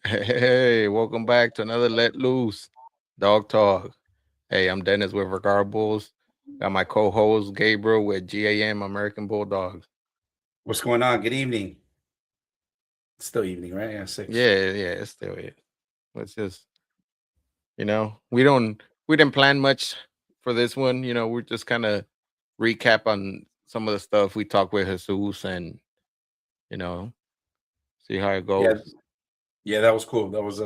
Hey, welcome back to another Let Loose Dog Talk. Hey, I'm Dennis with Regardables. Got my co-host Gabriel with GAM American Bulldogs. What's going on? Good evening. It's still evening, right? Yeah, 6. Yeah, it's still it. Let's just, we didn't plan much for this one. We're just kind of recap on some of the stuff we talked with Jesus and you know see how it Yeah, goes. yeah, that was cool. That was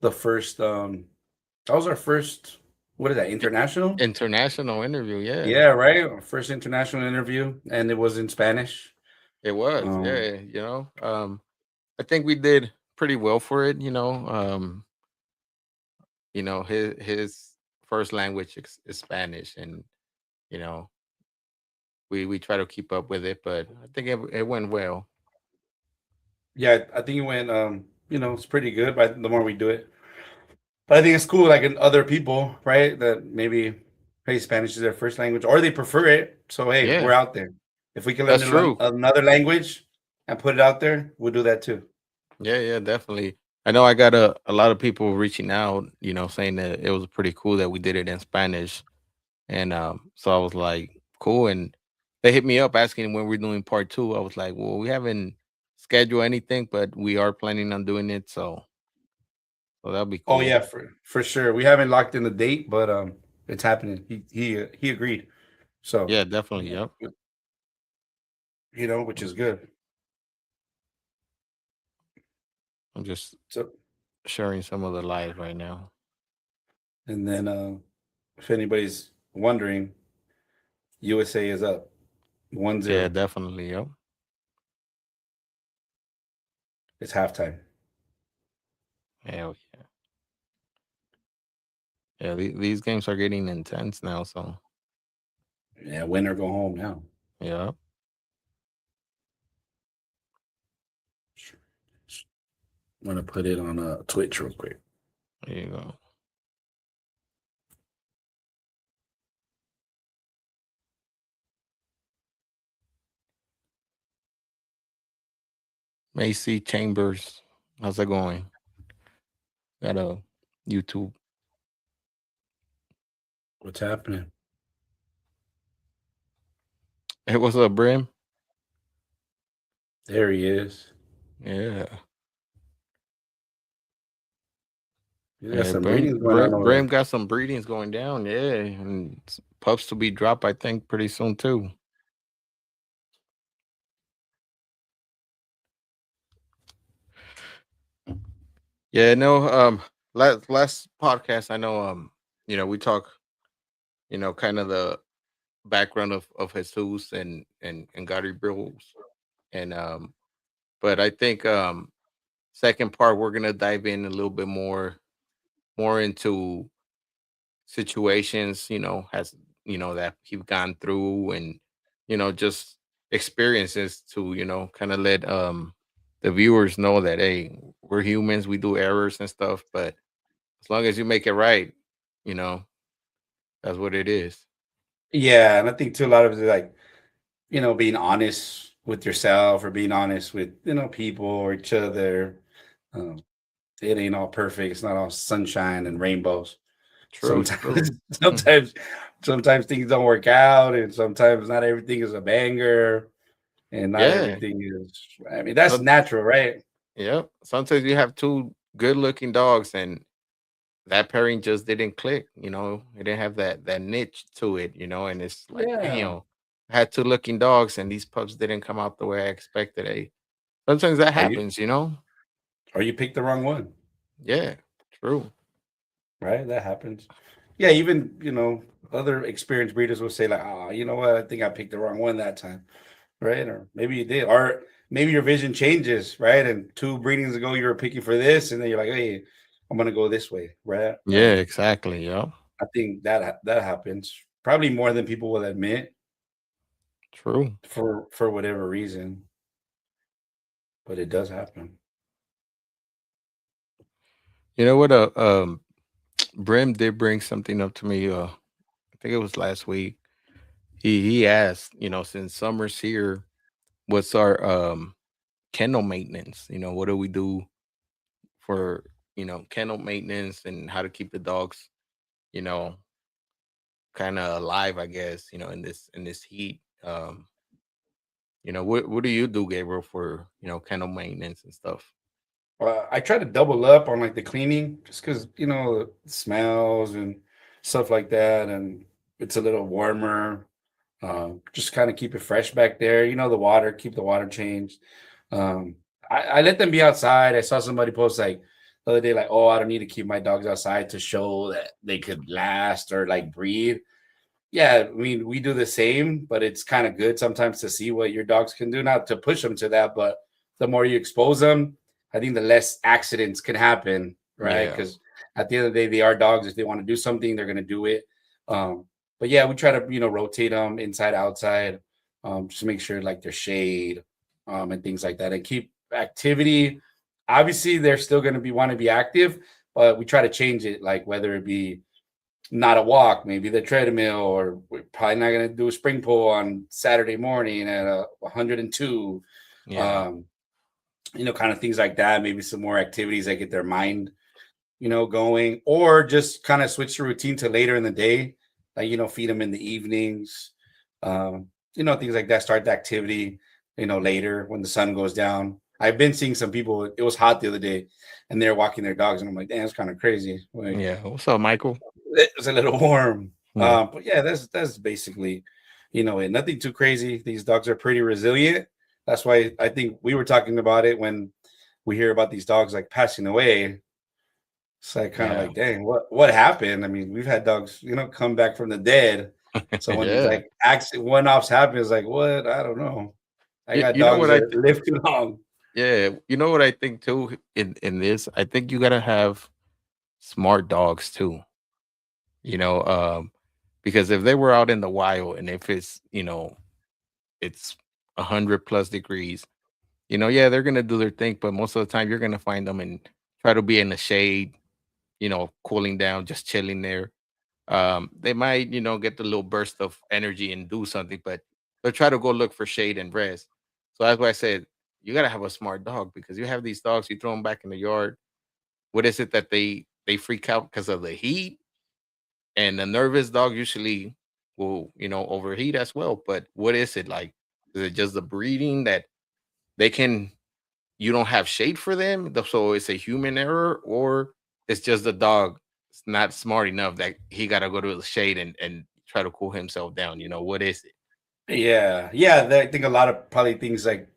the first that was our first, what is that, I- international? International interview, yeah, Yeah, right. Our first international interview, and it was in Spanish. it was. Um I think we did pretty well for it. His first language is Spanish, and you know we try to keep up with it, but I think it went well. yeah, I think it went it's pretty good by the more we do it. But I think it's cool, like in other people, right? That maybe, hey, Spanish is their first language, or they prefer it. So hey, Yeah, we're out there. If we can learn that's true. another language and put it out there, we'll do that too. Yeah, definitely. I know I got a lot of people reaching out, saying that it was pretty cool that we did it in Spanish, and so I was like, cool, and they hit me up asking when we're doing part two. I was like, well, we haven't scheduled anything, but we are planning on doing it, so that'll be Oh cool. yeah, for sure. We haven't locked in the date, but it's happening. He agreed. So, Yeah, definitely. Yep. which is good. I'm just So, sharing some of the live right now. and then if anybody's wondering, USA is up 1-0. Yeah, definitely. Yep. It's halftime. Hell yeah. Yeah, these games are getting intense now. So Yeah, win or go home now. yeah, I'm gonna put it on Twitch real quick. there you go. Macy Chambers, how's it going? Got a YouTube. What's happening? Hey, what's up, Brim? There he is. Yeah, You got yeah. some Brim, breeding going on Brim, over Brim there. got some breedings going down. Yeah, and pups to be dropped. I think pretty soon too. Yeah, no. Last podcast, I know. We talk. Kind of the background of Jesus and Gotti Brills, and but I think second part we're gonna dive in a little bit more into situations, has that he've gone through, and just experiences to kind of let the viewers know that, hey, we're humans, we do errors and stuff, but as long as you make it right, you know that's what it is. Yeah, and I think too a lot of it is like, being honest with yourself or being honest with, people or each other. Um, it ain't all perfect. It's not all sunshine and rainbows. True. Sometimes, sometimes, sometimes things don't work out, and sometimes not everything is a banger, and not Yeah. everything is. I mean, that's So, natural, right? yep, sometimes you have two good looking dogs, and that pairing just didn't click. It didn't have that niche to it. And it's like, Yeah. damn, I had two looking dogs, and these pups didn't come out the way I expected. Sometimes that Or you, happens. or you picked the wrong one, Yeah, true. right? That happens. Yeah, even other experienced breeders will say like, "Ah, you know what? I think I picked the wrong one that time." Right? Or maybe you did, or maybe your vision changes, right? And two breedings ago, you were picking for this, and then you're like, "Hey, I'm gonna go this way," right? Yeah, exactly. Yep, I think that happens probably more than people will admit true. for whatever reason, but it does happen. You know what? Brim did bring something up to me. I think it was last week. He asked, since summer's here, what's our kennel maintenance? What do we do for kennel maintenance and how to keep the dogs, you know, kind of alive, I guess, in this heat. What do you do, Gabriel, for kennel maintenance and stuff? I try to double up on like the cleaning, just because smells and stuff like that, and it's a little warmer. Just kind of keep it fresh back there. The water, keep the water changed. Um, I let them be outside. I saw somebody post like the other day, like, oh, I don't need to keep my dogs outside to show that they could last or like breed. Yeah, I mean, we do the same, but it's kind of good sometimes to see what your dogs can do, not to push them to that, but the more you expose them, I think the less accidents can happen, right? Yeah, Because at the end of the day, they are dogs. If they want to do something, they're going to do it. But yeah, we try to, rotate them inside, outside, just to make sure like there's shade, and things like that, and keep activity. Obviously, they're still going to be want to be active, but we try to change it, like whether it be not a walk, maybe the treadmill, or we're probably not going to do a spring pull on Saturday morning at 102. yeah, Um, kind of things like that. Maybe some more activities that get their mind, going, or just kind of switch the routine to later in the day, like, feed them in the evenings, things like that. Start the activity, later when the sun goes down. I've been seeing some people, it was hot the other day and they're walking their dogs, and I'm like, damn, it's kind of crazy. Like, yeah. What's up, Michael? it's a little warm. Yeah, But yeah, that's basically, it. Nothing too crazy. These dogs are pretty resilient. That's why I think we were talking about it when we hear about these dogs like passing away. It's like kind of yeah, like, dang, what happened? I mean, we've had dogs, come back from the dead. So when these yeah. like accident one-offs happen, it's like, what? I don't know. I You, got you know dogs what I that live too long. Yeah, you know what I think too in this? I think you gotta have smart dogs too. You know, because if they were out in the wild and if it's 100 plus degrees, yeah, they're gonna do their thing, but most of the time you're gonna find them and try to be in the shade, cooling down, just chilling there. They might, get the little burst of energy and do something, but they'll try to go look for shade and rest. So that's why I said you gotta have a smart dog because you have these dogs, you throw them back in the yard. What is it that they freak out because of the heat? And the nervous dog usually will, overheat as well. But what is it like? Is it just the breeding that they can you don't have shade for them? So it's a human error, or it's just the dog is not smart enough that he gotta go to the shade and try to cool himself down. What is it? Yeah. Yeah. I think a lot of probably things like,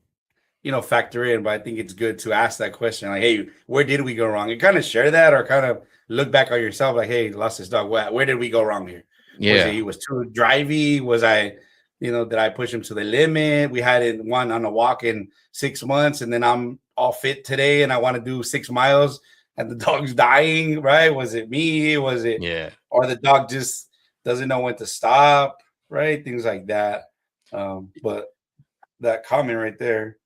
factor in, but I think it's good to ask that question. Like, hey, where did we go wrong? And kind of share that, or kind of look back on yourself. Like, hey, lost this dog. Where did we go wrong here? Was it Yeah. he was too drivey? Was I, did I push him to the limit? We had it one on a walk in 6 months, and then I'm all fit today and I want to do 6 miles and the dog's dying, right? Was it me? Was it, Yeah. or the dog just doesn't know when to stop, right? Things like that. But that comment right there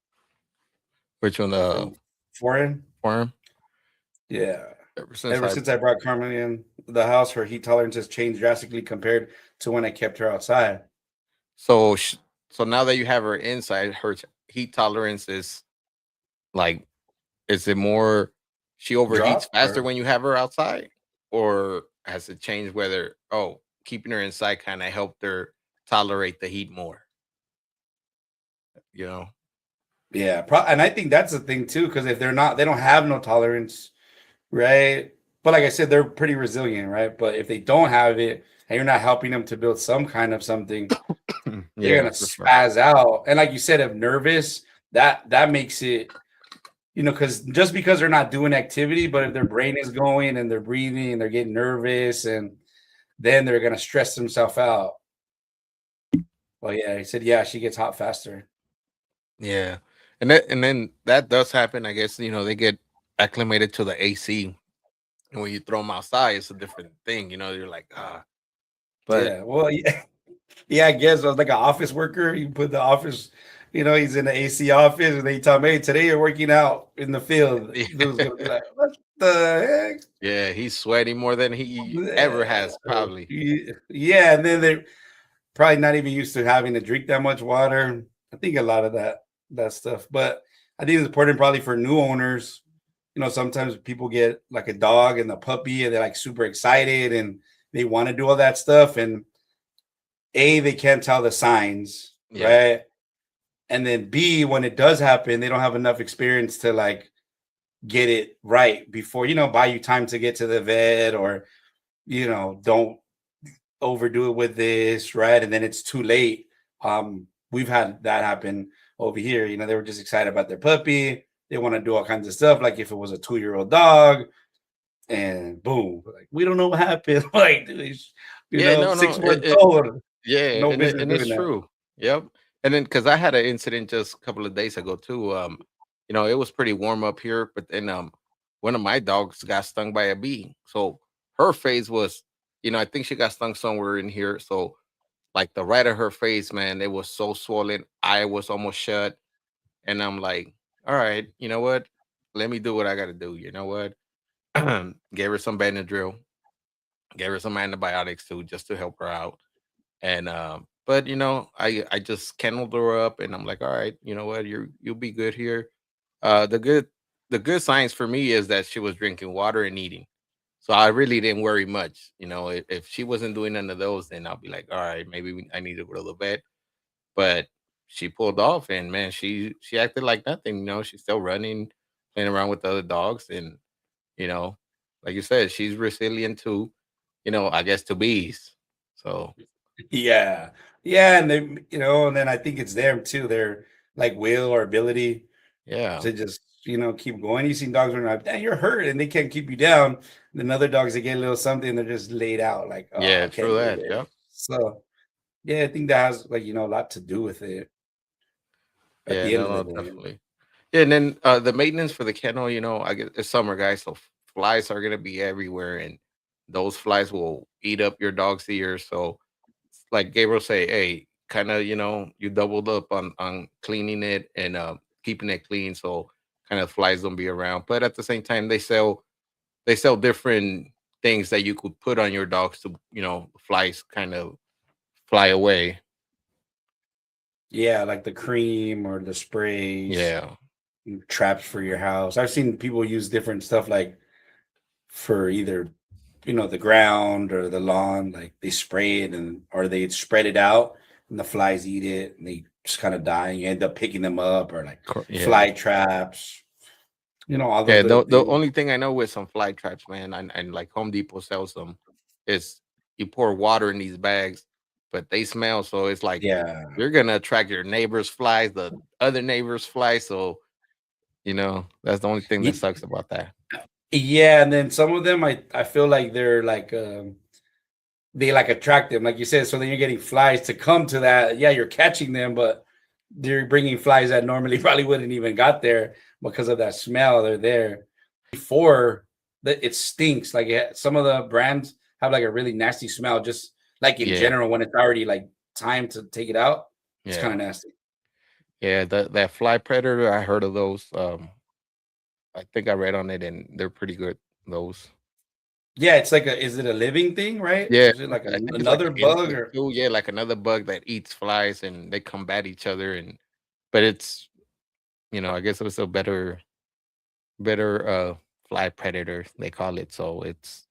Which one from foreign. farm? Yeah. Ever since Ever I since I brought Carmen in the house, her heat tolerance has changed drastically compared to when I kept her outside. so so now that you have her inside, her heat tolerance is like, is it more she overheats Drop faster or when you have her outside? Or has it changed whether, keeping her inside kind of helped her tolerate the heat more? You know? yeah, and I think that's the thing too, because if they're not, they don't have no tolerance, right? But like I said, they're pretty resilient, right? But if they don't have it and you're not helping them to build some kind of something, they're Yeah, gonna for sure. spaz out. And like you said, if nervous, that makes it, because just because they're not doing activity, but if their brain is going and they're breathing and they're getting nervous, and then they're gonna stress themselves out. Well, yeah, he said, yeah, she gets hot faster. Yeah. And then that does happen. I guess, they get acclimated to the AC. And when you throw them outside, it's a different thing. You're like, but Yeah, well, yeah, yeah, I guess I was like an office worker. You put the office, he's in the AC office, and they tell me, hey, today you're working out in the field. Dude's gonna be like, what the yeah, he's sweating more than he ever has, heck? probably. Yeah, and then they're probably not even used to having to drink that much water. I think a lot of that stuff, but I think it's important probably for new owners, sometimes people get like a dog and a puppy and they're like super excited and they want to do all that stuff. And A, they can't tell the signs, Yeah. right? And then B, when it does happen, they don't have enough experience to like get it right before, buy you time to get to the vet, or, don't overdo it with this, right? And then it's too late. We've had that happen over here. They were just excited about their puppy. They want to do all kinds of stuff, like if it was a 2-year-old dog, and boom, like we don't know what happened. Like, dude, Yeah, no, no. 6 months old, Yeah, no business and it's doing that. true. Yep. And then because I had an incident just a couple of days ago too. It was pretty warm up here, but then one of my dogs got stung by a bee. So her face was, I think she got stung somewhere in here. So like the right of her face, man, it was so swollen. Eye was almost shut. And I'm like, all right, you know what? Let me do what I gotta do. You know what? Gave her some Benadryl, gave her some antibiotics too, just to help her out. And but I just kenneled her up, and I'm like, all right, you know what, you'll be good here. The good signs for me is that she was drinking water and eating. So I really didn't worry much. If she wasn't doing none of those, then I'll be like, all right, maybe I need to go to the vet. But she pulled off, and man, she acted like nothing. She's still running, playing around with the other dogs, and you know, like you said, she's resilient to, I guess, to bees. So Yeah. Yeah. And they, and then I think it's them too, their like will or ability yeah. to just, keep going. You seen dogs running like, "Dang, you're hurt," and they can't keep you down. And then other dogs that get a little something, they're just laid out, like, oh, Yeah, I true can't do that. this. Yep. So yeah, I think that has like, a lot to do with it at Yeah, the end no, of the no, day. definitely. Yeah, and then the maintenance for the kennel, I get it's summer, guys, so flies are gonna be everywhere, and those flies will eat up your dog's ears. So, like Gabriel say, hey, kind of, you doubled up on cleaning it and keeping it clean, so kind of flies don't be around. But at the same time, they sell different things that you could put on your dogs to, flies kind of fly away. Yeah, like the cream or the sprays, Yeah. traps for your house. I've seen people use different stuff like for either the ground or the lawn, like they spray it, and or they spread it out and the flies eat it and they just kind of die and you end up picking them up, or like Yeah. fly traps, all those Yeah, little the things. only thing I know with some fly traps, man, and like Home Depot sells them, is you pour water in these bags, but they smell, so it's like Yeah. you're gonna attract your neighbor's flies, the other neighbor's flies. So that's the only thing that Ye- sucks about that. yeah, and then some of them I feel like they're like they like attract them, like you said. So then you're getting flies to come to that. Yeah, you're catching them, but they're bringing flies that normally probably wouldn't even got there because of that smell. They're there before that. It stinks. Like some of the brands have like a really nasty smell. Just like in Yeah, general, when it's already like time to take it out, it's kind yeah, of nasty. yeah. That fly predator, I heard of those. I think I read on it, and they're pretty good. Those. Yeah, it's like a. Is it a living thing? Right? Yeah, Is it like I think it's like another an bug insect or? too. Yeah, like another bug that eats flies, and they combat each other. And but it's I guess it was a better fly predator, they call it. So it's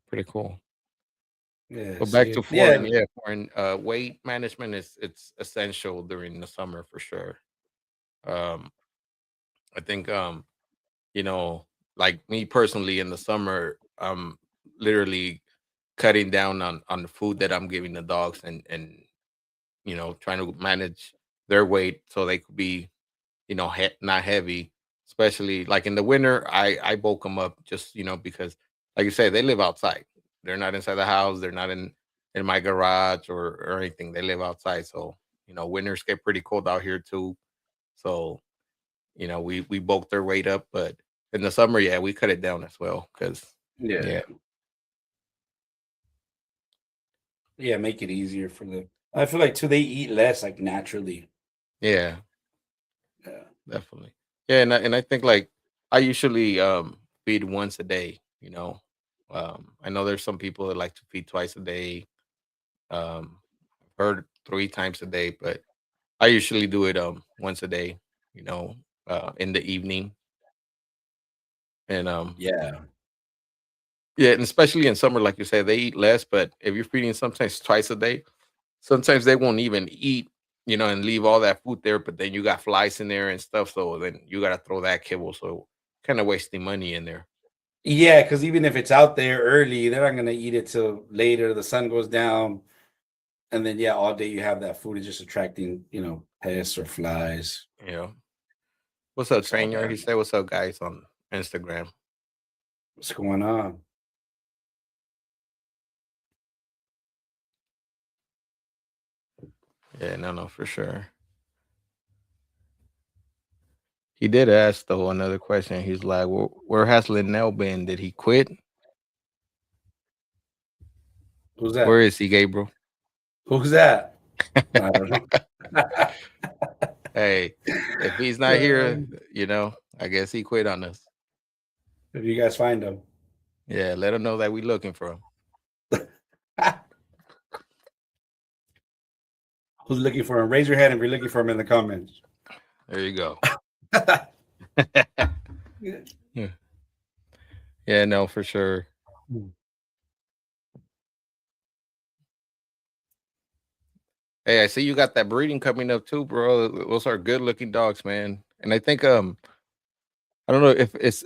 pretty cool. Yeah. But back See. to Yeah. foreign, yeah, foreign weight management is it's essential during the summer for sure. Um, I think you know, like me personally in the summer, I'm literally cutting down on the food that I'm giving the dogs, and trying to manage their weight so they could be not heavy. Especially like in the winter, I bulk them up just because, like you said, they live outside. They're not inside the house. They're not in my garage or anything. They live outside. So winters get pretty cold out here too. So we bulk their weight up, but in the summer, yeah, we cut it down as well. Because yeah, Yeah. Yeah. Make it easier for them. I feel like too they eat less like naturally. yeah, Yeah. definitely, yeah, and I think like I usually feed once a day. I know there's some people that like to feed twice a day. Heard 3 times a day, but I usually do it once a day, in the evening. And Yeah. yeah, and especially in summer, like you said, they eat less. But if you're feeding sometimes twice a day, sometimes they won't even eat, and leave all that food there. But then you got flies in there and stuff, so then you got to throw that kibble. So kind of wasting money in there. Yeah, because even if it's out there early, they're not gonna eat it till later. The sun goes down, and then yeah, all day you have that food is just attracting, pests or flies. You know, what's up, It's all trainer? bad. He said, "What's up, guys?" on Instagram. What's going on? Yeah, no, no, for sure. He did ask though another question. He's like, "Where has Linnell been? Did he quit? Who's Where that? is he, Gabriel?" Who's that? I don't know. Hey, if he's not here, Um, I guess he quit on us. if you guys find them, Yeah, let him know that we looking for him. who's looking for him? Raise your hand if you're looking for him in the comments. There you go. Yeah, yeah, no, for sure. Hey, I see you got that breeding coming up too, bro. Those are good looking dogs, man. And I think I don't know if is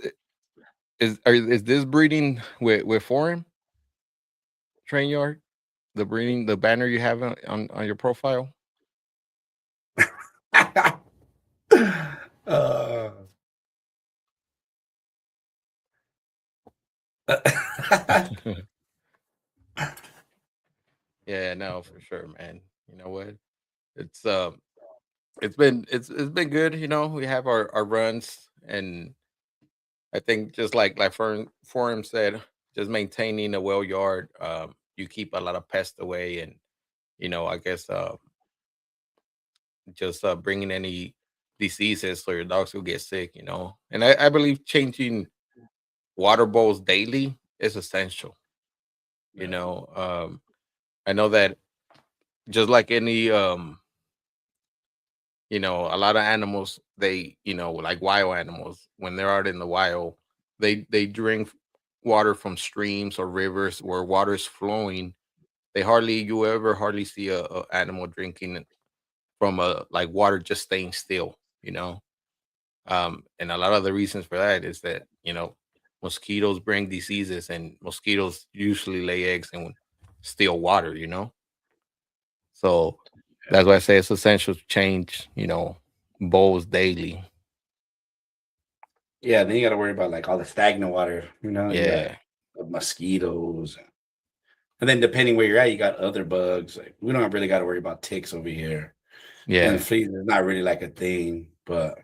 this breeding with foreign train yard, the breeding, the banner you have on your profile. uh, Yeah, no, for sure, man. You know what? It's it's been good. We have our runs, and I think just like Forum said, just maintaining a well yard. You keep a lot of pests away, and I guess just bringing any diseases so your dogs will get sick. And I believe changing water bowls daily is essential. You yeah. know, I know that just like any a lot of animals, they, like wild animals, when they're out in the wild, they drink water from streams or rivers where water is flowing. You ever hardly see a animal drinking from a like water just staying still. And a lot of the reasons for that is that mosquitoes bring diseases, and mosquitoes usually lay eggs in still water. So that's why I say it's essential to change bowls daily. Yeah, then you got to worry about like all the stagnant water. You got Yeah, mosquitoes, and then depending where you're at, you got other bugs. Like we don't really got to worry about ticks over here, and yeah. fleas is not really like a thing. But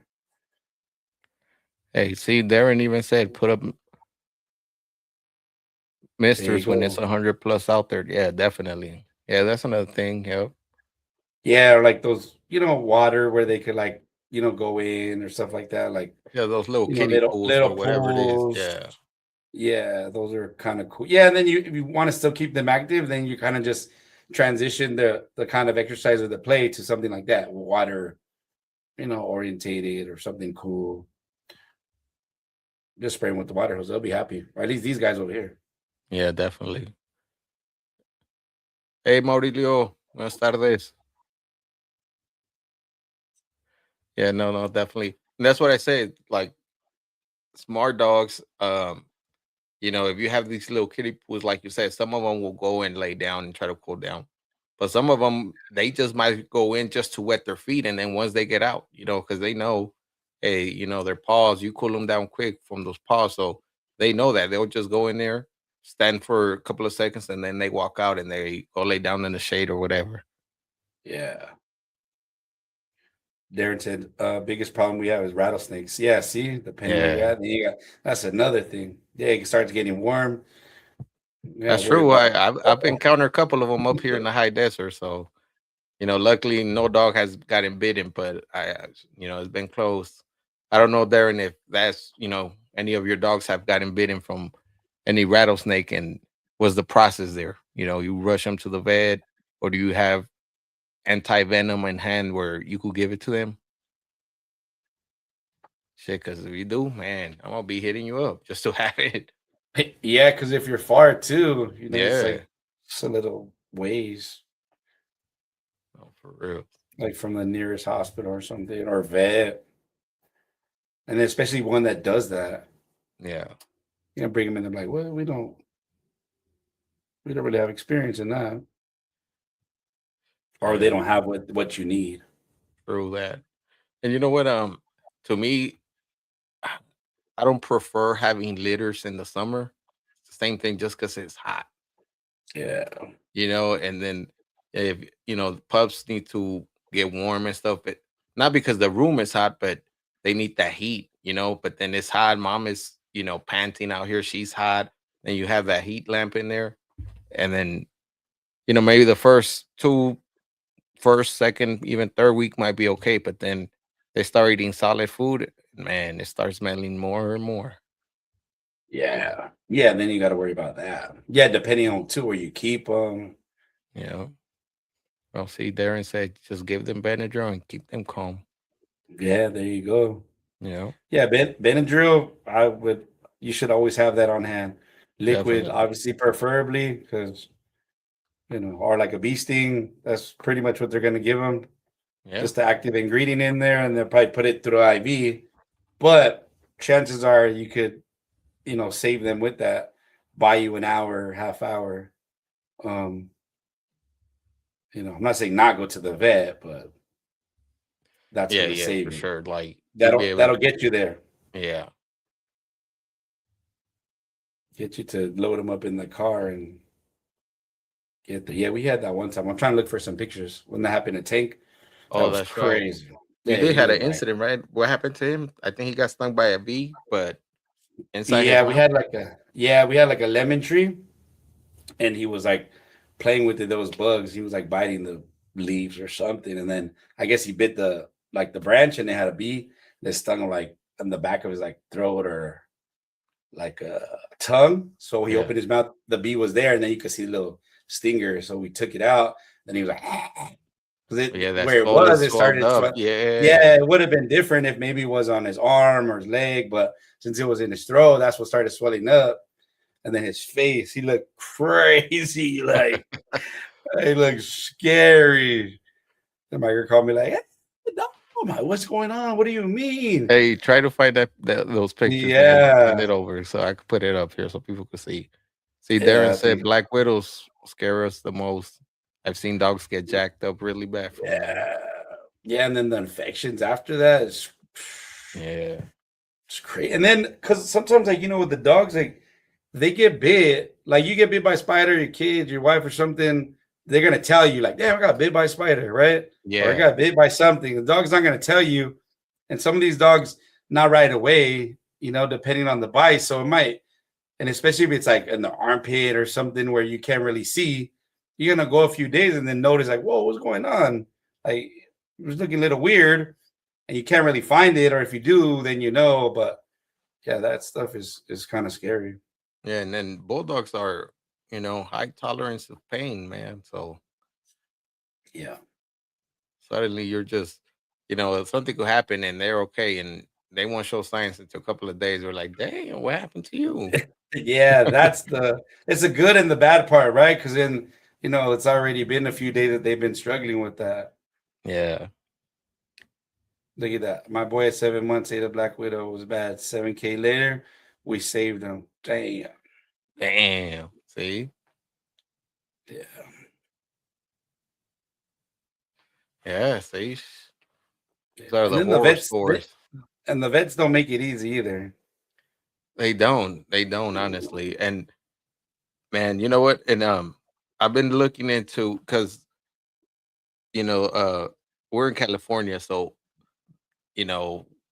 Hey, see, Darren even said put up there you misters when it's go. 100 plus out there. Yeah, definitely. Yeah, that's another thing. Yep. Yeah, or like those, water where they could like, go in or stuff like that. Like, Yeah, those little kiddie little pools little or whatever it is. pools. Yeah, Yeah, those are kind of cool. Yeah, and then if you want to still keep them active, then you kind of just transition the kind of exercise or the play to something like that, water, orientated or something cool. Just spray them with the water hose. They'll be happy. Or at least these guys over here. yeah, definitely. Hey, Maurilio, buenas tardes. Yeah, no, no, definitely. And that's what I say. Like smart dogs, if you have these little kiddie pools, like you said, some of them will go and lay down and try to cool down. But some of them, they just might go in just to wet their feet, and then once they get out, because they know, hey, their paws, you cool them down quick from those paws, so they know that they'll just go in there, stand for a couple of seconds, and then they walk out and they go lay down in the shade or whatever. Yeah. Darren said, biggest problem we have is rattlesnakes. Yeah, see, depending where you're Yeah, at, then that's another thing. Yeah, it starts getting warm. You gotta that's worry true. about I've encountered a couple of them up here in the high desert, so luckily no dog has gotten bitten, but it's been close. I don't know, Darren, if that's any of your dogs have gotten bitten from any rattlesnake, and was the process there? You rush them to the vet, or do you have anti venom in hand where you could give it to them? Shit, because if you do, man, I'm gonna be hitting you up just to have it. Yeah, because if you're far too, it's Yeah. like it's a little ways, Oh, for real. like from the nearest hospital or something or vet, and especially one that does that. Yeah. Bring them in. They're like, well, we don't really have experience in that, or they Yeah. don't have what you need. True that. And you know what? To me, I don't prefer having litters in the summer. It's the same thing just because it's hot, Yeah, and then if the pups need to get warm and stuff, but not because the room is hot, but they need that heat. But then it's hot. Mom is, panting out here, she's hot. Then you have that heat lamp in there. And then, maybe the first, second, even third week might be okay, but then they start eating solid food, man, it starts smelling more and more. yeah, yeah. And then you got to worry about that. Yeah, depending on too where you keep them. You know, I'll see Darren said, just give them Benadryl and keep them calm. Yeah, there you go. You know, Yeah, Benadryl. I would. You should always have that on hand. Liquid, definitely. obviously, preferably, because or like a bee sting. That's pretty much what they're going to give them. Yeah, Just the active ingredient in there, and they'll probably put it through IV. But chances are you could, save them with that, buy you an hour, half hour. Um, I'm not saying not go to the vet, but that's yeah, going to yeah, save for you. sure. Like you'll be That'll able that'll to. get you there. Yeah, Get you to load them up in the car and get there. Yeah, we had that one time. I'm trying to look for some pictures when that happened at Tank. That oh, was that's right. crazy. You Yeah, did he had was an like, incident, right? What happened to him? I think he got stung by a bee, but inside his yeah, mouth. we had like a lemon tree, and he was like playing with it. Those bugs. He was like biting the leaves or something, and then I guess he bit the branch, and it had a bee that stung him like on the back of his like throat or like a tongue. So he Yeah, opened his mouth. The bee was there, and then you could see the little stinger. So we took it out. Then he was like, because yeah, that where it swollen, was, it swelled started. up. Yeah, Yeah, it would have been different if maybe it was on his arm or his leg, but since it was in his throat, that's what started swelling up. And then his face, he looked crazy, like he looked scary. And my girl called me like, "Hey, no, what's going on? What do you mean?" hey, try to find those pictures and then send it Yeah, over so I could put it up here so people could see. See, Darren yeah, I said think, black widows scare us the most. I've seen dogs get jacked up really bad from them. yeah, yeah. And then the infections after that is Yeah, it's crazy. And then because sometimes, like with the dogs, like they get bit, like you get bit by a spider, your kids, your wife, or something, they're gonna tell you, like, damn, I got bit by a spider, right? Or I yeah, got bit by something. The dog's not gonna tell you. And some of these dogs, not right away, depending on the bite. So it might, and especially if it's like in the armpit or something where you can't really see, you're gonna go a few days and then notice, like, whoa, what's going on? Like it was looking a little weird, and you can't really find it, or if you do, then but yeah, that stuff is kind of scary. yeah. And then bulldogs are, high tolerance of pain, man. So Yeah. suddenly you're just, something could happen and they're okay and they won't show signs until a couple of days. We're like, damn, what happened to you? Yeah, it's the good and the bad part, right? Because then it's already been a few days that they've been struggling with that. Yeah. Look at that. My boy at 7 months ate a black widow. It was bad. 7K later, we saved him. Damn. Damn. See? Yeah. Yeah, see? Yeah. These are And the then the horror vets stories. and the vets don't make it easy either. They don't. They don't, honestly. And man, you know what? And I've been looking into because, you know, uh we're in California, so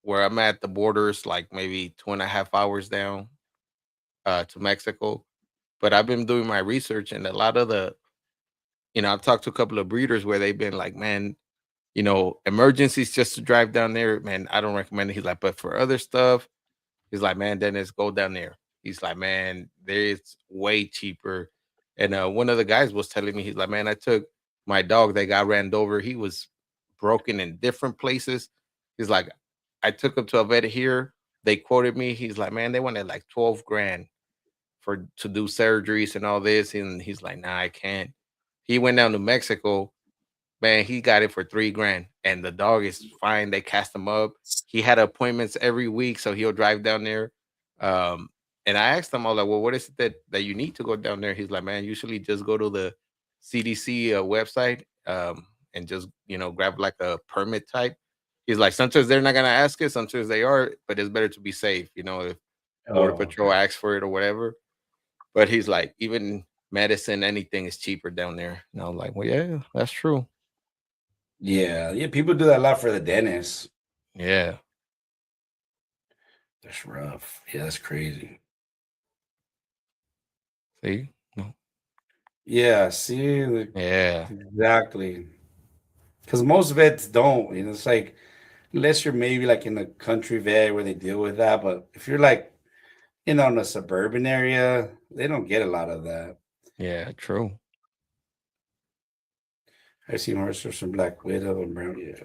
where I'm at the borders, like maybe 2.5 hours down to Mexico. But I've been doing my research and a lot of I've talked to a couple of breeders where they've been like, man, emergencies just to drive down there, man, I don't recommend it. He's like, but for other stuff, he's like, man, Dennis, go down there. He's like, man, there it's way cheaper. And one of the guys was telling me, he's like, man, I took my dog that got ran over. He was broken in different places. He's like, I took him to a vet here. They quoted me. He's like, man, they wanted like 12 grand for to do surgeries and all this. And he's like, nah, I can't. He went down to Mexico. Man, he got it for 3 grand, and the dog is fine. They cast him up. He had appointments every week, so he'll drive down there. Um, and I asked him, I was like, "Well, what is it that you need to go down there?" He's like, "Man, usually just go to the CDC website, and just grab like a permit type." He's like, "Sometimes they're not gonna ask it, sometimes they are, but it's better to be safe, if Border Oh, Patrol okay. asks for it or whatever." But he's like, even medicine, anything is cheaper down there. And I was like, "Well, yeah, that's true." Yeah, yeah. People do that a lot for the dentist. Yeah. That's rough. Yeah, that's crazy. See? No. Yeah, see, Yeah. exactly. Because most vets don't. It's like unless you're maybe like in a country vet where they deal with that, but if you're like in a suburban area, they don't get a lot of that. Yeah, true. I seen horses from Black Widow and Brown. Yeah,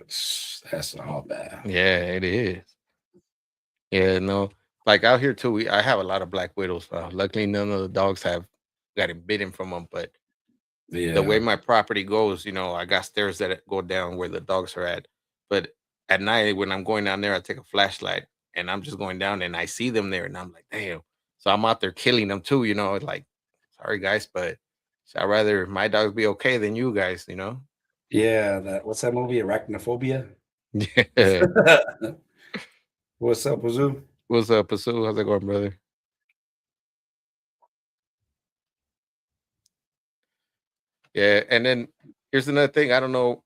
that's all bad. Yeah, it is. Yeah, no. Like out here too, I have a lot of black widows. Luckily, none of the dogs have gotten bitten from them. But the way Yeah, my property goes, I got stairs that go down where the dogs are at. But at night, when I'm going down there, I take a flashlight and I'm just going down and I see them there, and I'm like, damn. So I'm out there killing them too. Like, sorry guys, but I'd rather my dogs be okay than you guys. yeah. That what's that movie? Arachnophobia. Yeah. What's up, Wazoo? What's up, Pasu? How's it going, brother? Yeah, and then here's another thing. I don't know.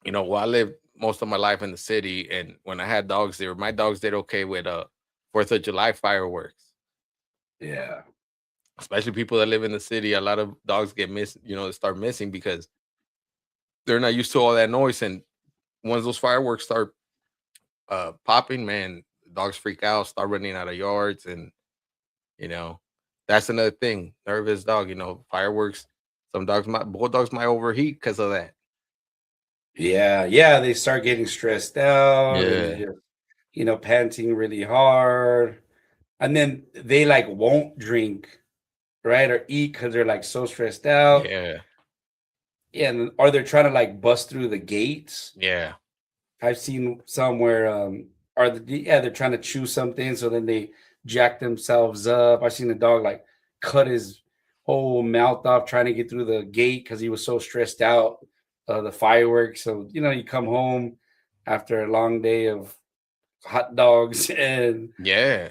Well, I lived most of my life in the city, and when I had dogs there, my dogs did okay with 4th of July fireworks. Yeah, Especially people that live in the city, a lot of dogs get missed. They start missing because they're not used to all that noise. And once those fireworks start popping, man, dogs freak out, start running out of yards, and you know that's another thing. Nervous dog. Fireworks. Some dogs bulldogs might overheat because of that. yeah, yeah. They start getting stressed out and they Yeah, just, panting really hard. And then they like won't drink, right? Or eat because they're like so stressed out. yeah, Yeah, and or they're trying to like bust through the gates. yeah, I've seen some where they're trying to chew something, so then they jack themselves up. I've seen a dog like cut his whole mouth off trying to get through the gate because he was so stressed out the fireworks. So you come home after a long day of hot dogs yeah,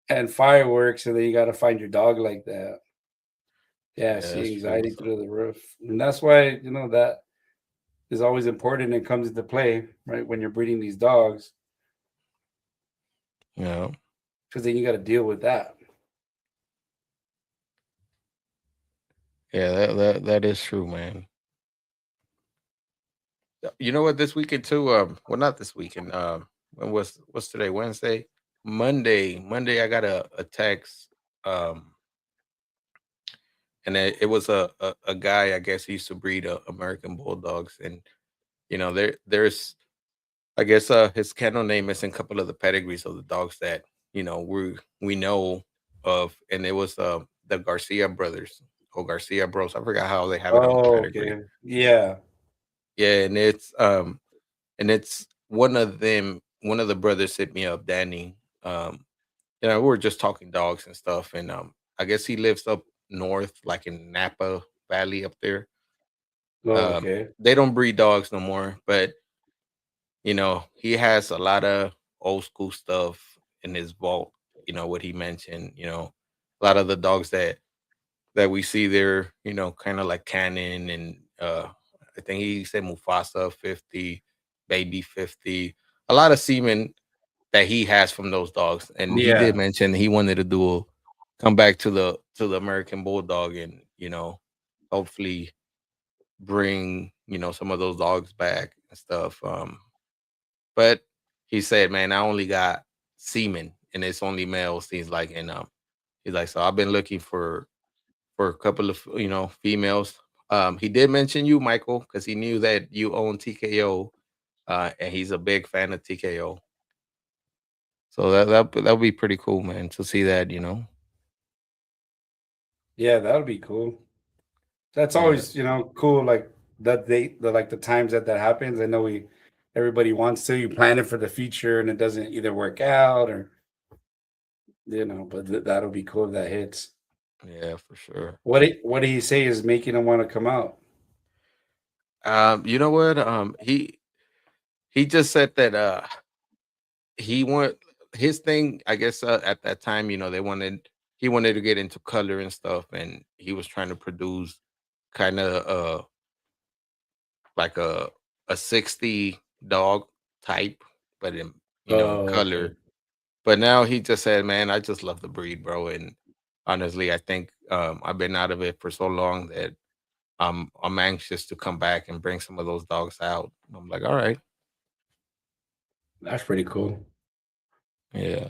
and fireworks, and then you got to find your dog like that. Yeah, I yeah. see That's true. anxiety So, through the roof, and that's why that is always important and comes into play, right? When you're breeding these dogs, you know, because then you got to deal with that. yeah, that is true, man. You know what? This weekend too. Well, not this weekend. When what's today? Wednesday, Monday. I got a text. And it was a guy. I guess he used to breed American bulldogs, and there's I guess his kennel name is in a couple of the pedigrees of the dogs that we know of, and it was the Garcia brothers or Garcia Bros. I forgot how they have it on the Oh, pedigree. okay. Yeah. Yeah, and it's one of them. One of the brothers hit me up, Danny. We were just talking dogs and stuff, and I guess he lives up north, like in Napa Valley up there. Oh, okay. They don't breed dogs no more, but he has a lot of old school stuff in his vault. What he mentioned. A lot of the dogs that we see there. Kind of like Cannon and I think he said Mufasa 50, Baby 50. A lot of semen that he has from those dogs, and he did Yeah. mention he wanted to come back to the American Bulldog, and hopefully bring some of those dogs back and stuff. But he said, "Man, I only got semen, and it's only males." He's like, and he's like, "So I've been looking for a couple of females." He did mention you, Michael, because he knew that you own TKO, and he's a big fan of TKO. So that would be pretty cool, man, to see that. Yeah, that would be cool. That's Yeah, always, cool. Like that the like the times that happens. I know everybody wants to. You plan it for the future, and it doesn't either work out or But that'll be cool if that hits. yeah, for sure. What do you say is making him want to come out? You know what? He just said that he want his thing. I guess at that time, he wanted to get into color and stuff, and he was trying to produce kind of like a 60 dog type, but in Oh, okay. color. But now he just said, "Man, I just love the breed, bro." And honestly, I think I've been out of it for so long that I'm anxious to come back and bring some of those dogs out. I'm like, all right, That's pretty cool. yeah,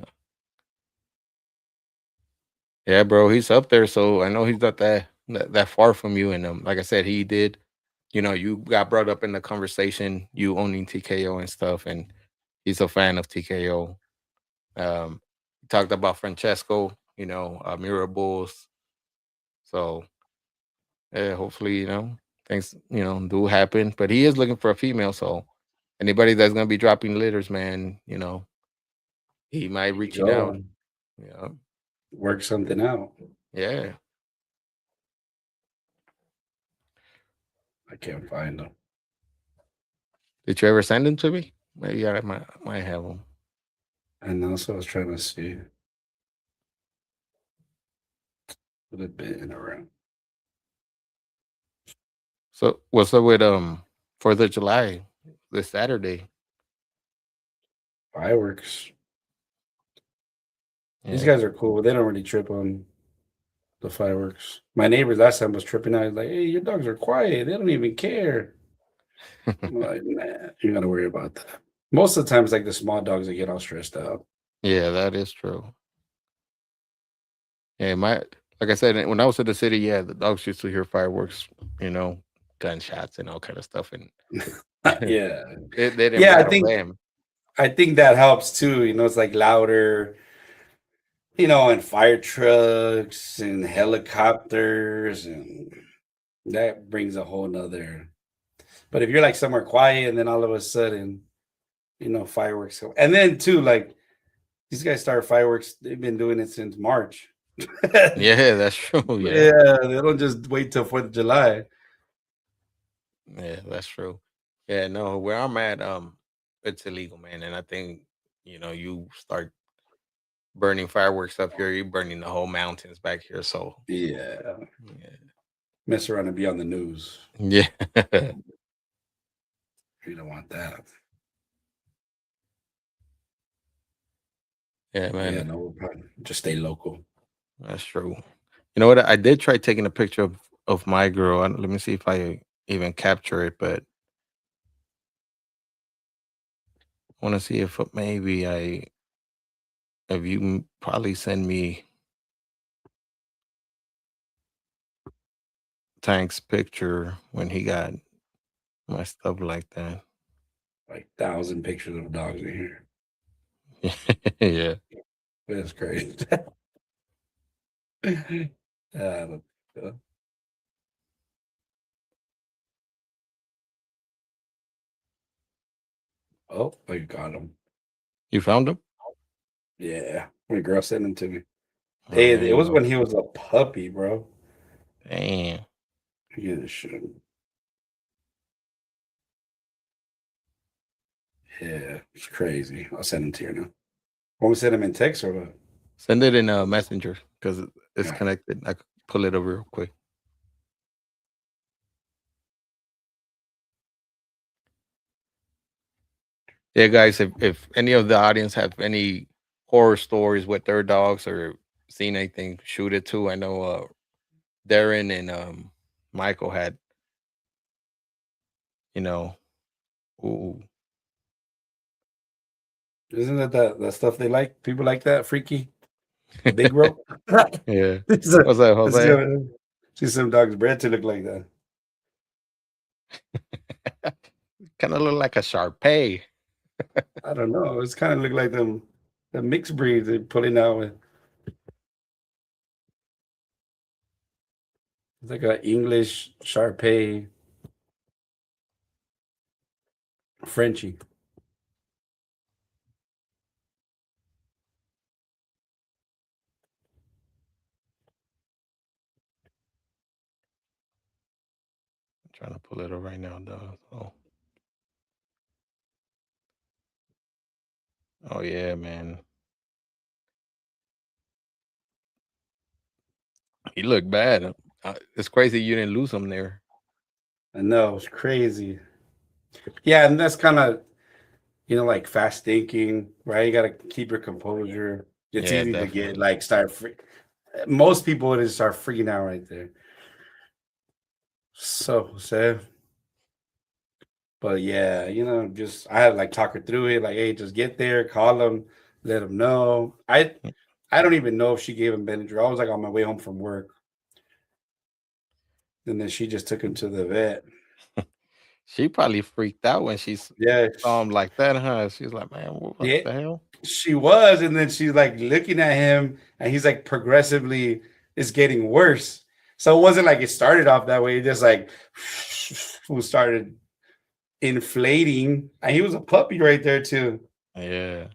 yeah, bro. He's up there, so I know he's not that far from you. And like I said, he did. You got brought up in the conversation, you owning TKO and stuff, and he's a fan of TKO. He talked about Francesco, Mirabos. So yeah, hopefully, things, do happen. But he is looking for a female, so anybody that's gonna be dropping litters, man, he might There you reaching out. go. Yeah. Work something out. Yeah. I can't find them. Did you ever send him to me? Maybe I might have him. And also I was trying to see what it been around. So what's up with 4th of July this Saturday? Fireworks. These Yeah. guys are cool. They don't really trip on the fireworks. My neighbors last time was tripping out. He's like, "Hey, your dogs are quiet. They don't even care." I'm like, "Nah, you gotta worry about that." Most of the times, like the small dogs, they get all stressed out. Yeah, that is true. Yeah, like I said, when I was in the city, yeah, the dogs used to hear fireworks, you know, gunshots and all kind of stuff, and Yeah, they didn't yeah. rattle them. I think that helps too. It's like louder. And fire trucks and helicopters, and that brings a whole nother. But if you're like somewhere quiet, and then all of a sudden, fireworks, and then too, like these guys start fireworks. They've been doing it since March. Yeah, that's true. Yeah, Yeah, they don't just wait till 4th of July. yeah, that's true. Yeah, no, where I'm at, it's illegal, man, and I think you start burning fireworks up here, you're burning the whole mountains back here. So Yeah, yeah, mess around and be on the news. yeah, You don't want that. yeah, Yeah, man, no, we'll probably just stay local. that's true. You know what? I did try taking a picture of my girl. Let me see if I even capture it, but I want to see if maybe if you probably send me Tank's picture when he got my stuff like that. Like 1,000 pictures of dogs in here. Yeah, That's crazy. Uh, oh, I got him. you found him. Yeah, my girl sent him to me. Oh, Hey, there it you was go. when he was a puppy, bro. Damn, Yeah, this shit. Yeah, it's crazy. I'll send him to you now. Want me to send him in text or what? send it in a messenger because it's Yeah. connected. I could pull it over real quick. Yeah, guys, if any of the audience have any horror stories with their dogs or seen anything, shoot it too. I know Darren and Michael had, you know, ooh, Isn't that stuff they like? People like that freaky, the big rope. yeah. This a- What's up, let's Jose? go. See some dogs bred to look like that. Kind of look like a Sharpei. I don't know. It's kind of look like them. The mixed breeds they're pulling out with. It's like a English Sharpei Frenchie. I'm trying to pull it up right now, though. Oh yeah, man. He looked bad. It's crazy you didn't lose him there. I know it's crazy. Yeah, and that's kind of like fast thinking, right? You got to keep your composure. It's Yeah, easy to get definitely. like start. Most people would just start freaking out right there. So sad. But yeah, just I had to like talk her through it. Like, hey, just get there, call them, let them know. I don't even know if she gave him Benadryl. I was like on my way home from work, and then she just took him to the vet. She probably freaked out when Yeah, saw him like that, huh? She's like, man, what yeah, the hell? she was, and then she's like looking at him, and he's like progressively is getting worse. So it wasn't like it started off that way. It just like who started inflating, and he was a puppy right there too. Yeah.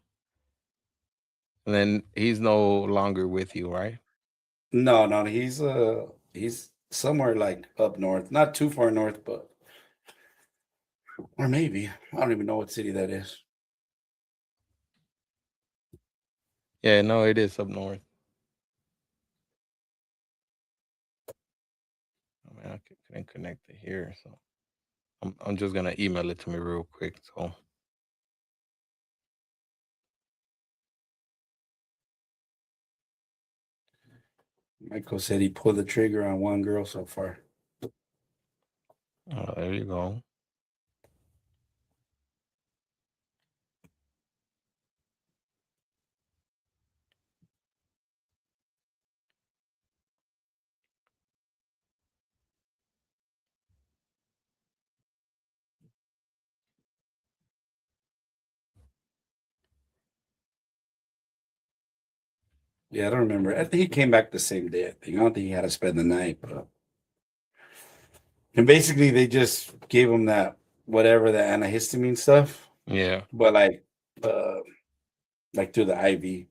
And then he's no longer with you, right? No, no, he's somewhere like up north, not too far north, but or maybe I don't even know what city that is. Yeah, no, it is up north. I mean, I couldn't connect it here, so I'm just gonna email it to me real quick. So Michael said he pulled the trigger on one girl so far. there you go. Yeah, I don't remember. I think he came back the same day. I don't think he had to spend the night, but and basically they just gave him that whatever the antihistamine stuff, Yeah. but uh like through the IV,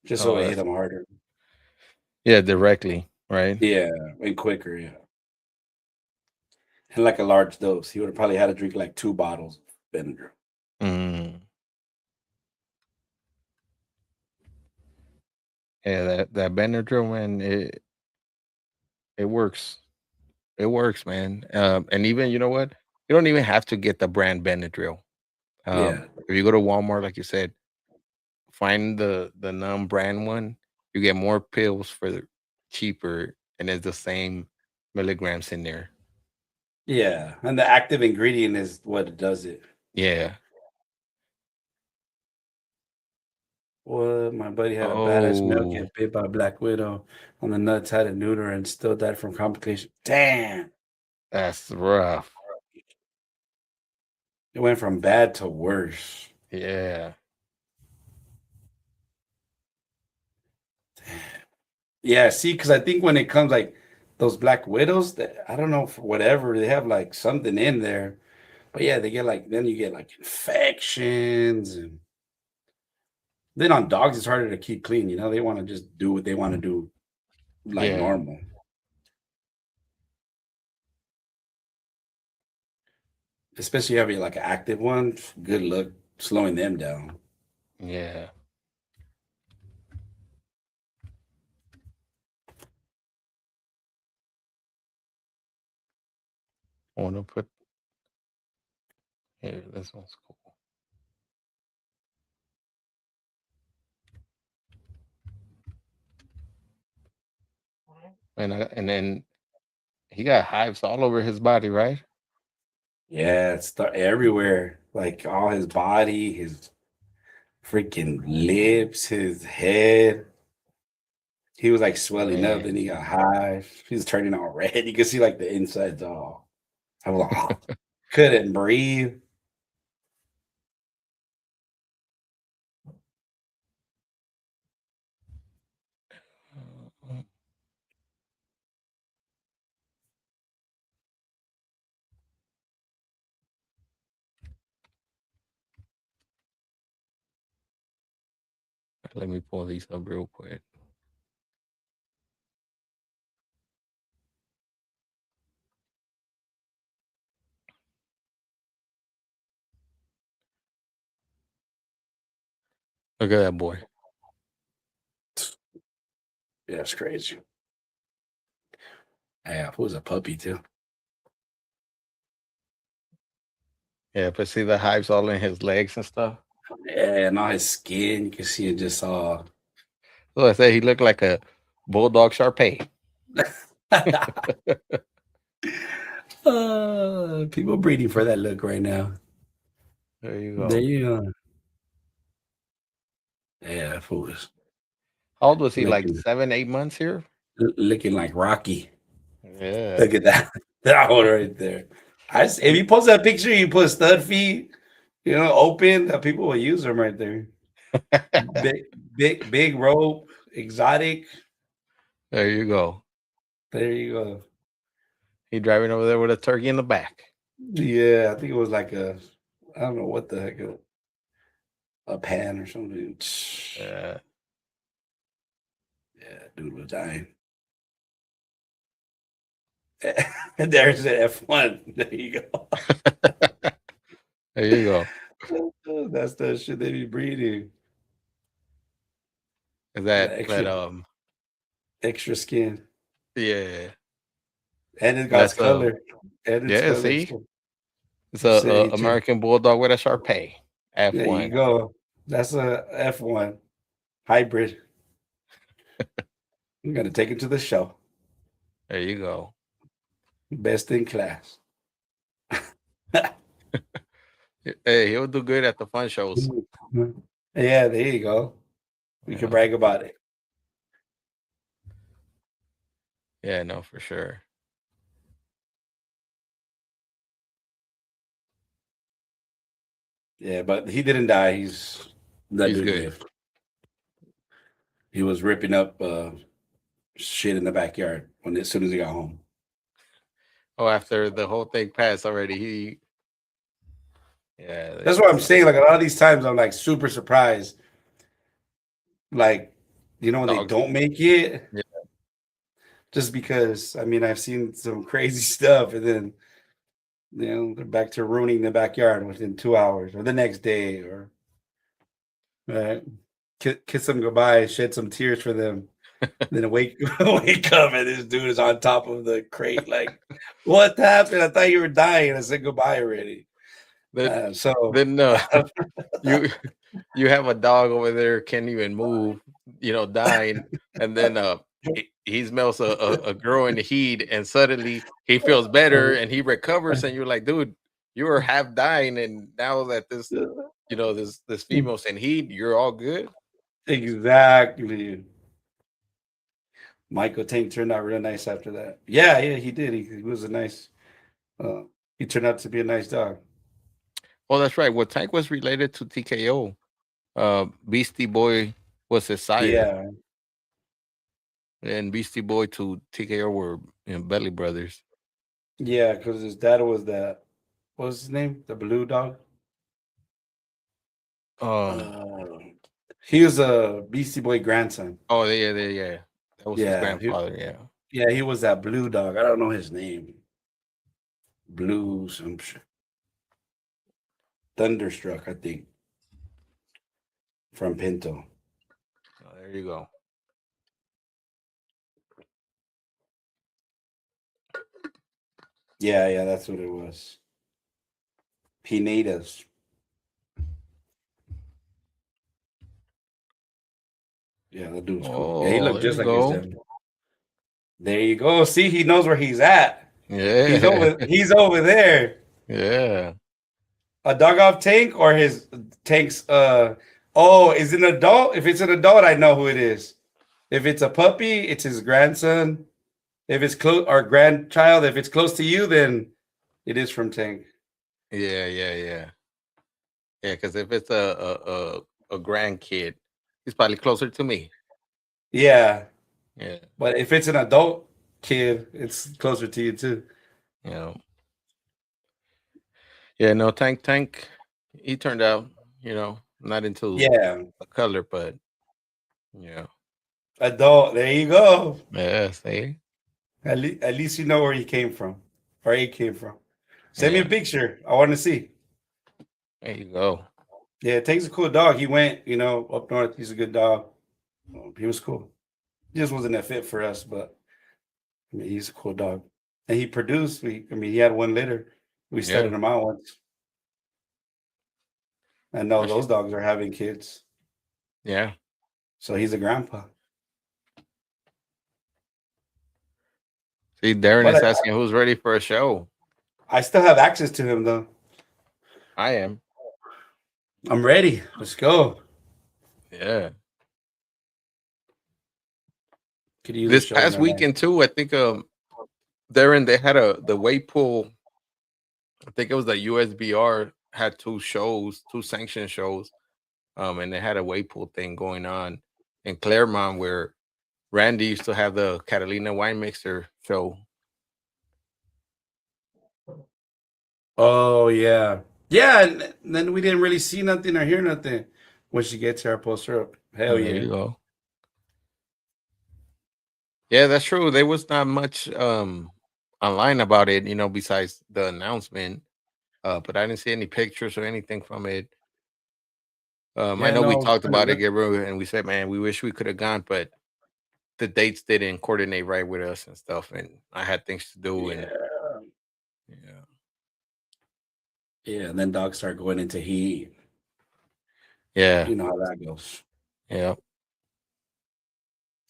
just so Oh, it hit that's him harder. yeah, directly, right? Yeah, and quicker, yeah. And like a large dose. He would have probably had to drink like 2 bottles of Benadryl. Mm. Yeah, that Benadryl, man, it works. It works, man. And even you know what? You don't even have to get the brand Benadryl. Yeah. If you go to Walmart, like you said, find the non-brand one. You get more pills for cheaper, and it's the same milligrams in there. Yeah. And the active ingredient is what does it. Yeah. Well, my buddy had a badass male Oh, get bit by a black widow on the nuts, had a neuter, and still died from complications. Damn. that's rough. It went from bad to worse. Yeah. Yeah, see, because I think when it comes like those black widows, that I don't know for whatever they have like something in there, but yeah, they get like then you get like infections, and then on dogs it's harder to keep clean. They want to just do what they want to do like Yeah. normal, especially if you're like an active one. Good luck slowing them down. Yeah. I want to put here. This one's cool. And then he got hives all over his body, right? Yeah, it's everywhere, like all his body, his freaking lips, his head. He was like swelling up, then Man. he got high. He's turning all red. You can see like the insides all. I was like, couldn't breathe. Let me pull these up real quick. Look at that boy. Yeah, it's crazy. Yeah, it was a puppy too. Yeah, but see the hives all in his legs and stuff. Yeah, and all his skin, you can see it just all. So I said he looked like a bulldog Sharpei. People breeding for that look right now. There you There go. you go. Yeah, that fool is How old was he? Like looking 7, 8 months here? looking like Rocky. Yeah. Look at that. That one right there. If you post that picture, you put stud feet, open, people will use them right there. Big, big rope, exotic. There you go. There you go. He driving over there with a turkey in the back. Yeah, I think it was like I don't know what the heck, a pan or something. Yeah. Yeah, dude was dying. And there's the F1. There you go. There you go. That's the shit they be breeding. Is The that extra skin. yeah. And it got That's color. And it's yeah, color. see? So It's you say a he took. American bulldog with a Sharpei. There you F1. go. That's a F1 hybrid. I'm gonna take it to the show. There you go. Best in class. Hey, he'll do good at the fun shows. Yeah, there you go. We can Yeah. brag about it. Yeah, no, for sure. Yeah, but he didn't die. That He's dude good. lived. He was ripping up shit in the backyard as soon as he got home. Oh, after the whole thing passed already, yeah, That's what I'm it's saying. Like a lot of these times, I'm like super surprised. Like, when they dogs. don't make it, Yeah. just because I mean I've seen some crazy stuff, and then they're back to ruining the backyard within 2 hours or the next day, or right, kiss them goodbye, shed some tears for them, then wake up and this dude is on top of the crate. Like, what happened? I thought you were dying. I said goodbye already. Then So then you you have a dog over there can't even move, dying, and then he smells a girl in the heat, and suddenly he feels better and he recovers, and you're like, dude, you were half dying, and now that this female's in heat, you're all good. exactly. Michael Tank turned out real nice after that. Yeah, yeah, he did. He was a nice. Uh, he turned out to be a nice dog. Oh, that's right. Well, Tank was related to TKO. Beastie Boy was his sire, Yeah, and Beastie Boy to TKO were Belly Brothers. yeah, because his dad was that. What was his name? The blue dog. Um. Uh, he was a Beastie Boy grandson. Oh, yeah. That was his Yeah, grandfather. Yeah. yeah, he was that blue dog. I don't know his name. Blue, some Thunderstruck, I think, from Pinto. Oh, there you go. Yeah, yeah, that's what it was. Pinedas. Yeah, that dude was cool. Yeah, he Oh, looked there just you like his go. dad. There you go. See, he knows where he's at. He's Yeah. over. He's over there. Yeah. A dog off Tank or his Tank's. Oh, is it an adult? If it's an adult, I know who it is. If it's a puppy, it's his grandson. If it's close or grandchild, if it's close to you, then it is from Tank. Yeah. Yeah. Because if it's a grandkid, he's probably closer to me. Yeah, Yeah. but if it's an adult kid, it's closer to you too. You know. Yeah. No, Tank. He turned out, not into Yeah, a color, but Yeah. Adult. There you go. Yeah. See. At least you know where he came from, where he came from. Send me a Yeah. picture. I want to see. There you go. Yeah, it takes a cool dog. He went, up north. He's a good dog. He was cool. He just wasn't that fit for us, but I mean, he's a cool dog. And he produced. He had one litter. We Yeah. started him out once. And no, That's- those dogs are having kids. Yeah. So he's a grandpa. See, Darren But is asking who's ready for a show. I still have access to him though. I am. I'm ready. Let's go. Yeah. Could use a This show in past our life. weekend too, I think Darren, they had the weight pool. I think it was the USBR had two shows, two sanctioned shows. And they had a weight pool thing going on in Claremont where Randy used to have the Catalina wine mixer show. Oh yeah. Yeah, and then we didn't really see nothing or hear nothing when she gets here. I post her up. Hell There yeah. you go. Yeah, that's true. There was not much online about it, besides the announcement. But I didn't see any pictures or anything from it. I Yeah, know we no, talked about it, Gabriel, and we said, man, we wish we could have gone, but the dates didn't coordinate right with us and stuff, and I had things to do, and yeah. yeah, Yeah, and then dogs start going into heat. yeah, You know how that goes. yeah,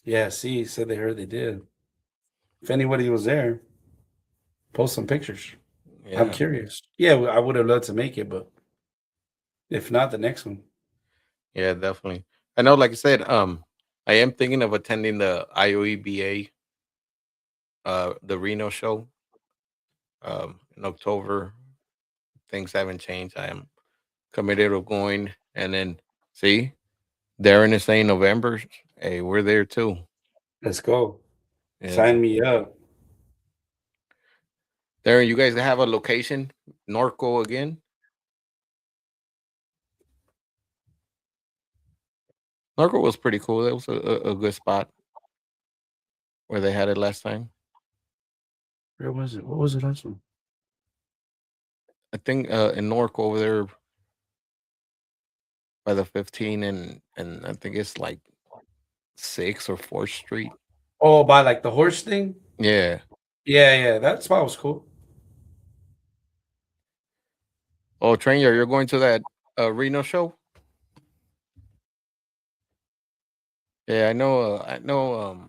Yeah, see, said they heard they did. If anybody was there, post some pictures. I'm yeah, curious. Yeah, I would have loved to make it, but if not, the next one. yeah, definitely. I know, like I said, I am thinking of attending the IOEBA, the Reno show, in October. Things haven't changed. I am committed of going, and then see, Darren is saying November. Hey, we're there too. Let's go. Yeah, Sign me up. Darren, you guys have a location, Norco again. Norco was pretty cool. That was a good spot where they had it last time. Where was it? What was the last one? I think in Norco over there by the 15 and I think it's like 6th or 4th Street. Oh, by like the horse thing? Yeah. Yeah, yeah. That spot was cool. Oh, Trainer, you're going to that Reno show? Yeah, I know. I know. A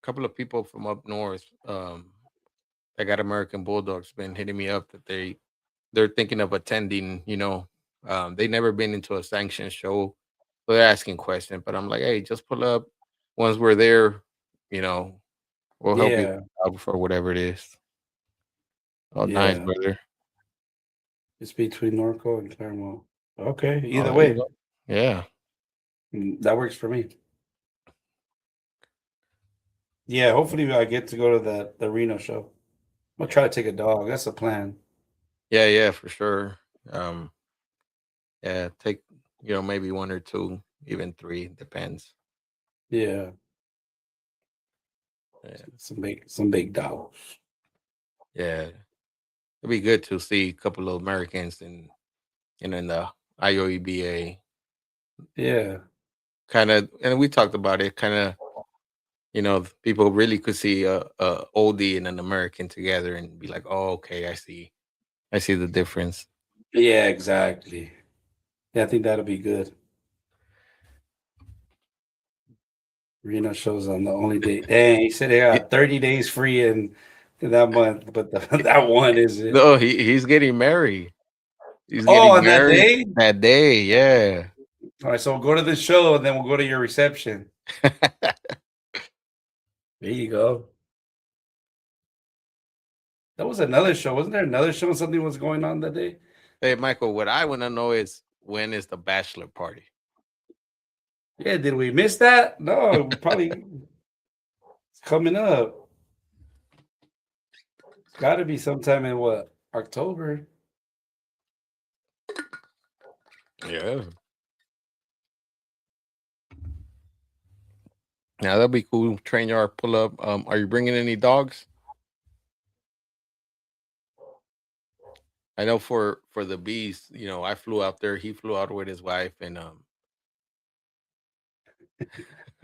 couple of people from up north that got American Bulldogs been hitting me up that they're thinking of attending. They never been into a sanctioned show, so they're asking questions. But I'm like, hey, just pull up. Once we're there, you know, we'll help you Yeah, out for whatever it is. Oh, nice, yeah. brother. It's between Norco and Claremont. Okay, Oh, either there you way, go. Yeah, that works for me. Yeah, hopefully I get to go to the Reno show. I'll try to take a dog. That's the plan. yeah, yeah, for sure. Um, yeah, take maybe one or two, even three, depends. Yeah, Yeah, some big dogs. yeah. It'd be good to see a couple of Americans in the IOEBA Yeah, kind of, and we talked about it. Kind of, people really could see a oldie and an American together and be like, "Oh, okay, I see the difference." yeah, exactly. Yeah, I think that'll be good. Reno shows on the only day. Dang, he said they Y- got 30 days free in that month, but that one is it. No, he's getting married. He's Oh, getting on that married day? that day. Yeah. All right, so we'll go to the show and then we'll go to your reception. There you go. That was another show. Wasn't there another show? Something was going on that day? Hey, Michael, what I want to know is when is the bachelor party? Yeah, did we miss that? No, we probably it's coming up. It's got to be sometime in what? October. Yeah. Now that'll be cool. Train yard pull up. Are you bringing any dogs? I know for the bees, I flew out there. He flew out with his wife, and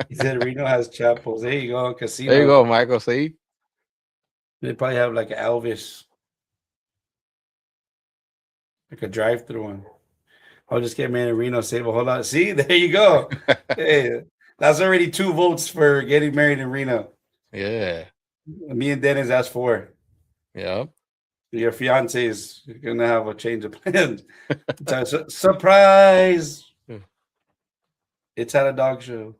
He said Reno has chapels. There you go, there you casino. go, Michael. See, They probably have like Elvis, like a drive-through one. I'll just get married in Reno, save a whole lot. See, there you go. Hey, that's already 2 votes for getting married in Reno. yeah, Me and Dennis asked for. yeah. Your fiance is gonna have a change of plans. Surprise! It's at a dog show.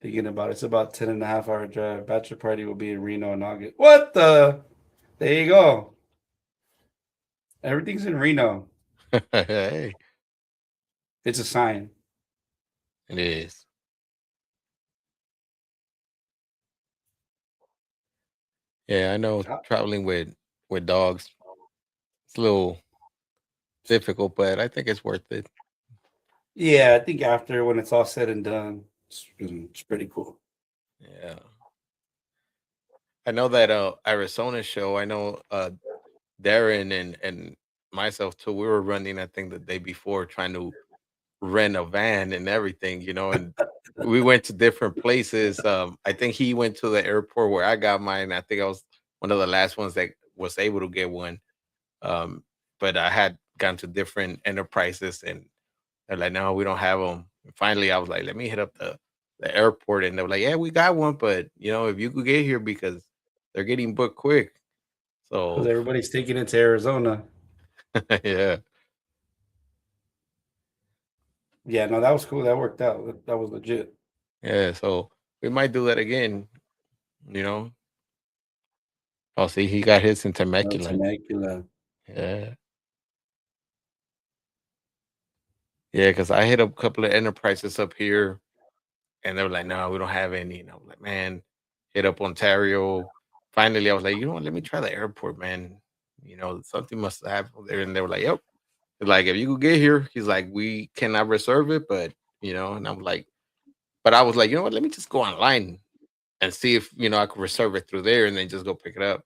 Thinking about it, it's about 10.5 hour drive. Bachelor party will be in Reno in August. What the? There you go. Everything's in Reno. Hey, It's a sign. it is. Yeah, I know traveling with dogs, it's a little difficult, but I think it's worth it. Yeah, I think after when it's all said and done, it's pretty cool. Yeah. I know that Arizona show, I know Darren and myself too, we were running, I think, the day before trying to rent a van and everything, and we went to different places. I think he went to the airport where I got mine. I think I was one of the last ones that was able to get one. Um, but I had gone to different enterprises, and they're like, no, we don't have them. Finally, I was like, let me hit up the airport, and they were like, yeah, we got one, but if you could get here because they're getting booked quick. Because So everybody's taking it to Arizona. yeah, Yeah, no, that was cool. That worked out. That was legit. yeah. So we might do that again. You know. Oh, see, he got his in That's Temecula. immaculate. Yeah, yeah. Because I hit up a couple of enterprises up here, and they were like, "No, we don't have any." And I was like, "Man," hit up Ontario. Finally, I was like, "You know what? Let me try the airport, man. Something must have happened there." And they were like, "Yep." Like, if you could get here, he's like, we cannot reserve it, but and I'm like, but I was like, you know what? Let me just go online and see if I could reserve it through there, and then just go pick it up.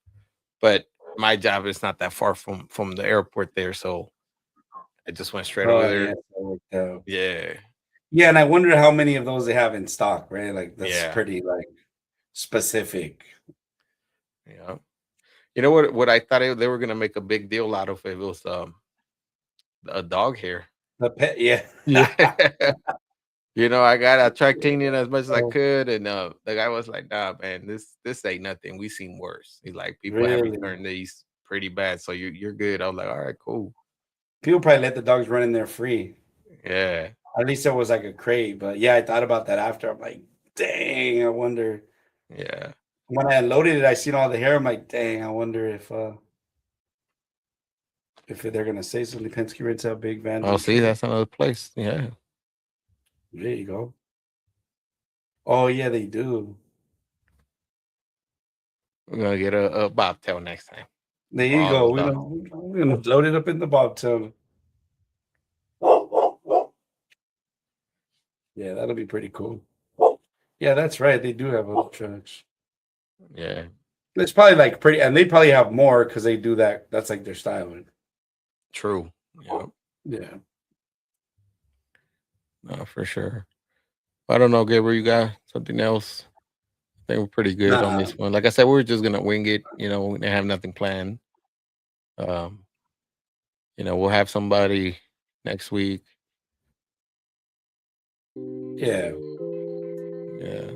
But my job is not that far from the airport there, so I just went straight over Oh, yeah, there. that worked out. Yeah, Yeah, and I wonder how many of those they have in stock, right? Like that's yeah, pretty like specific. yeah. You know what I thought they were gonna make a big deal out of it was a dog hair. The pet, yeah. Yeah. I tried cleaning as much as I Oh, could, and the guy was like, "Nah, man, this ain't nothing. We seen worse." He's like, "People have really? returned these pretty bad, so you're good." I was like, "All right, cool." People probably let the dogs run in there free. Yeah, At least there was like a crate, but yeah, I thought about that after. I'm like, dang, I wonder. yeah. When I unloaded it, I seen all the hair. I'm like, dang, I wonder if they're gonna say something. Penske rents out big vans Oh, and see, trucks. that's another place. Yeah, There you go. Oh yeah, they do. we're gonna get a bobtail next time There for you all go. those We're dogs. gonna, we're gonna load it up in the bobtail. Yeah, that'll be pretty cool. Yeah, that's right. They do have other trucks. Yeah, It's probably like pretty, and they probably have more because they do that. That's like their styling. true. Yeah, Yeah. no, for sure. I don't know, Gabriel. You got something else? I think we're pretty good on Nah. this one. Like I said, we're just gonna wing it. We didn't have nothing planned. Um, we'll have somebody next week. Yeah. Yeah.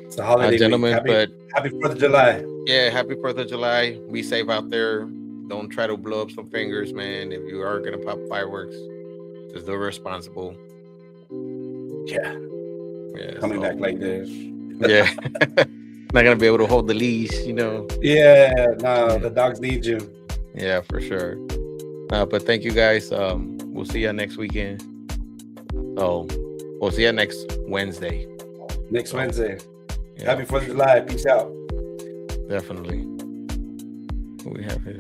It's a holiday week. Gentlemen, Happy but Happy 4th of July. yeah, happy 4th of July. Be safe out there. Don't try to blow up some fingers, man. If you are going to pop fireworks, just do it responsible. Yeah. Yeah. Coming back like this. Yeah. Not going to be able to hold the leash. Yeah. No, Yeah, the dogs need you. yeah, for sure. But thank you guys. We'll see you next weekend. So we'll see you next Wednesday. Next Wednesday. Yeah, Happy 4th of July. Peace out. definitely. What we have here.